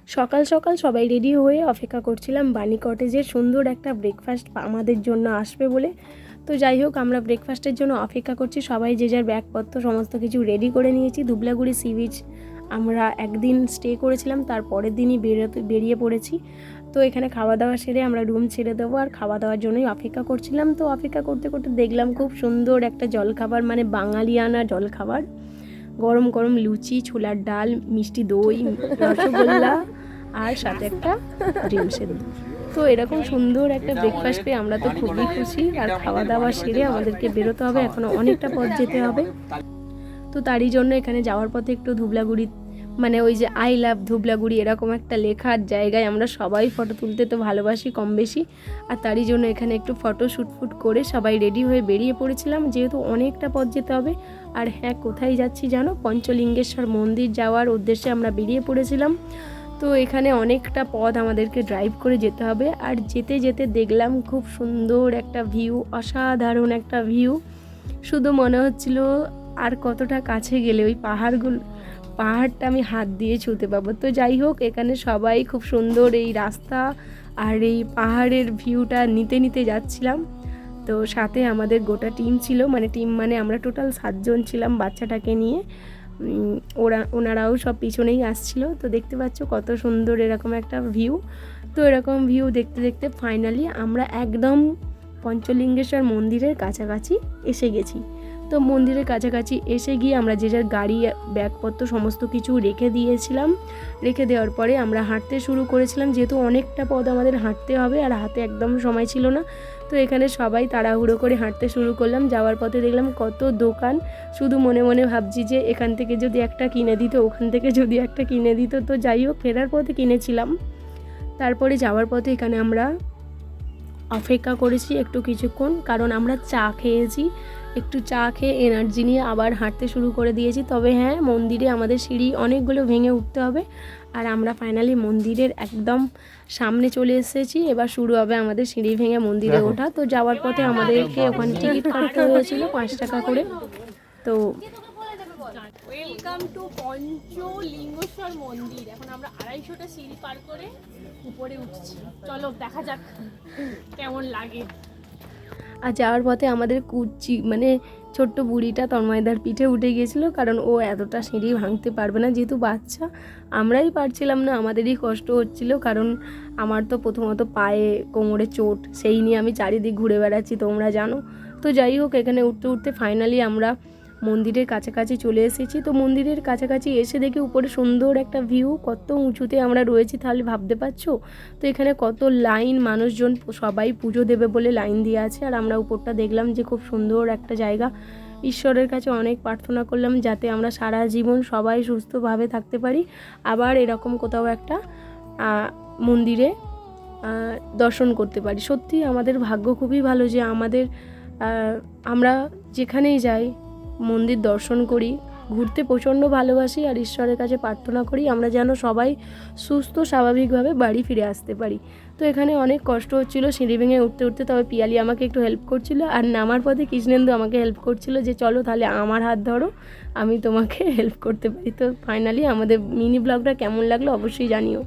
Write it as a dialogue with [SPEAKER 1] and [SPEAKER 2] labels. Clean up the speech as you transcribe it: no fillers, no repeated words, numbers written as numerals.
[SPEAKER 1] সকাল সকাল সবাই রেডি হয়ে অপেক্ষা করছিলাম বানি কটেজের সুন্দর একটা ব্রেকফাস্ট আমাদের জন্য আসবে বলে। তো যাই হোক, আমরা ব্রেকফাস্টের জন্য অপেক্ষা করছি, সবাই যে যার ব্যাগপত্র সমস্ত কিছু রেডি করে নিয়েছি। ধুবলাগুড়ি সি বিচ আমরা একদিন স্টে করেছিলাম, তার পরের দিনই বেরিয়ে পড়েছি। তো এখানে খাওয়া দাওয়া সেরে আমরা রুম ছেড়ে দেবো, আর খাওয়া দাওয়ার জন্যই অপেক্ষা করছিলাম। তো অপেক্ষা করতে করতে দেখলাম খুব সুন্দর একটা জলখাবার, মানে বাঙালিয়ানা জলখাবার, গরম গরম লুচি, ছোলার ডাল, মিষ্টি দই, রসগোল্লা, আর সাথে একটা ডিম সেদ্ধ। তো এরকম সুন্দর একটা ব্রেকফাস্ট পেয়ে আমরা তো খুবই খুশি। আর খাওয়া দাওয়া সেরে আমাদেরকে বেরোতে হবে, এখনও অনেকটা পথ যেতে হবে। তো তারই জন্য এখানে যাওয়ার পথে একটু ধুবলাগুড়ি, মানে ওই যে আই লাভ ধুবলাগুড়ি এরকম একটা লেখার জায়গায় আমরা সবাই ফটো তুলতে তো ভালোবাসি কম বেশি, আর তারই জন্য এখানে একটু ফটো শ্যুট করে সবাই রেডি হয়ে বেরিয়ে পড়েছিলাম, যেহেতু অনেকটা পথ যেতে হবে। আর হ্যাঁ, কোথায় যাচ্ছি জানো? পঞ্চলিঙ্গেশ্বর মন্দির যাওয়ার উদ্দেশ্যে আমরা বেরিয়ে পড়েছিলাম। তো এখানে অনেকটা পথ আমাদেরকে ড্রাইভ করে যেতে হবে, আর যেতে যেতে দেখলাম খুব সুন্দর একটা ভিউ, অসাধারণ একটা ভিউ। শুধু মনে হচ্ছিল আর কতটা কাছে গেলে ওই পাহাড়টা আমি হাত দিয়ে ছুঁতে পাবো। তো যাই হোক, এখানে সবাই খুব সুন্দর এই রাস্তা আর এই পাহাড়ের ভিউটা নিতে নিতে যাচ্ছিলাম। তো সাথে আমাদের গোটা টিম ছিল, মানে আমরা টোটাল 7 জন ছিলাম বাচ্চাটাকে নিয়ে। ওনারাও সব পিছনেই আসছিল। তো দেখতে পাচ্ছ কত সুন্দর এরকম একটা ভিউ। তো এরকম ভিউ দেখতে দেখতে ফাইনালি আমরা একদম পঞ্চলিঙ্গেশ্বর মন্দিরের কাছাকাছি এসে গেছি। তো মন্দিরের কাছাকাছি এসে গিয়ে আমরা যে যার গাড়ি, ব্যাগপত্র সমস্ত কিছু রেখে দিয়েছিলাম। রেখে দেওয়ার পরে আমরা হাঁটতে শুরু করেছিলাম, যেহেতু অনেকটা পথ আমাদের হাঁটতে হবে আর হাতে একদম সময় ছিল না। তো এখানে সবাই তাড়াহুড়ো করে হাঁটতে শুরু করলাম। যাওয়ার পথে দেখলাম কত দোকান, শুধু মনে মনে ভাবছি যে এখান থেকে যদি একটা কিনে দিত, ওখান থেকে যদি একটা কিনে দিত। তো যাই হোক, ফেরার পথে কিনেছিলাম। তারপরে যাওয়ার পথে এখানে আমরা অপেক্ষা করেছি একটু কিছুক্ষণ, কারণ আমরা চা খেয়েছি। একটু চা খেয়ে এনার্জি নিয়ে আবার হাঁটতে শুরু করে দিয়েছি। তবে হ্যাঁ, মন্দিরে আমাদের সিঁড়ি অনেকগুলো ভেঙে উঠতে হবে, আর আমরা ফাইনালি মন্দিরের একদম সামনে চলে এসেছি। এবার শুরু হবে আমাদের সিঁড়ি ভেঙে মন্দিরে ওঠা। তো যাওয়ার পথে আমাদেরকে ওখানে টিকিট কাটতে হয়েছিল 5 টাকা করে। তো
[SPEAKER 2] ওয়েলকাম টু পঞ্চলিঙ্গেশ্বর মন্দির। এখন আমরা 250টা সিঁড়ি পার করে উপরে উঠছি। চলো দেখা যাক কেমন লাগে।
[SPEAKER 1] আর যাওয়ার পথে আমাদের মানে ছোট্ট বুড়িটা তন্ময়দার পিঠে উঠে গিয়েছিলো, কারণ ও এতটা সিঁড়ি ভাঙতে পারবে না, যেহেতু বাচ্চা। আমরাই পারছিলাম না, আমাদেরই কষ্ট হচ্ছিল, কারণ আমার তো প্রথমত পায়ে কোমরে চোট, সেই নিয়ে আমি চারিদিক ঘুরে বেড়াচ্ছি, তোমরা জানো। তো যাই হোক, এখানে উঠতে উঠতে ফাইনালি আমরা মন্দিরের কাছাকাছি চলে এসেছি। তো মন্দিরের কাছাকাছি এসে দেখি উপরে সুন্দর একটা ভিউ, কত উঁচুতে আমরা রয়েছি তাহলে ভাবতে পারছো। তো এখানে কত লাইন, মানুষজন সবাই পুজো দেবে বলে লাইন দিয়ে আছে। আর আমরা উপরটা দেখলাম যে খুব সুন্দর একটা জায়গা। ঈশ্বরের কাছে অনেক প্রার্থনা করলাম যাতে আমরা সারা জীবন সবাই সুস্থভাবে থাকতে পারি, আবার এরকম কোথাও একটা মন্দিরে দর্শন করতে পারি। সত্যি আমাদের ভাগ্য খুবই ভালো যে আমরা যেখানেই যাই মন্দির দর্শন করি, ঘুরতে প্রচণ্ড ভালোবাসি, আর ঈশ্বরের কাছে প্রার্থনা করি আমরা যেন সবাই সুস্থ স্বাভাবিকভাবে বাড়ি ফিরে আসতে পারি। তো এখানে অনেক কষ্ট হচ্ছিল সিঁড়ি ভেঙে উঠতে উঠতে, তবে পিয়ালি আমাকে একটু হেল্প করছিল, আর নামার পথে কৃষ্ণেন্দু আমাকে হেল্প করছিল যে চলো তাহলে আমার হাত ধরো, আমি তোমাকে হেল্প করতে পারি। তো ফাইনালি আমাদের মিনি ব্লগটা কেমন লাগলো অবশ্যই জানিও।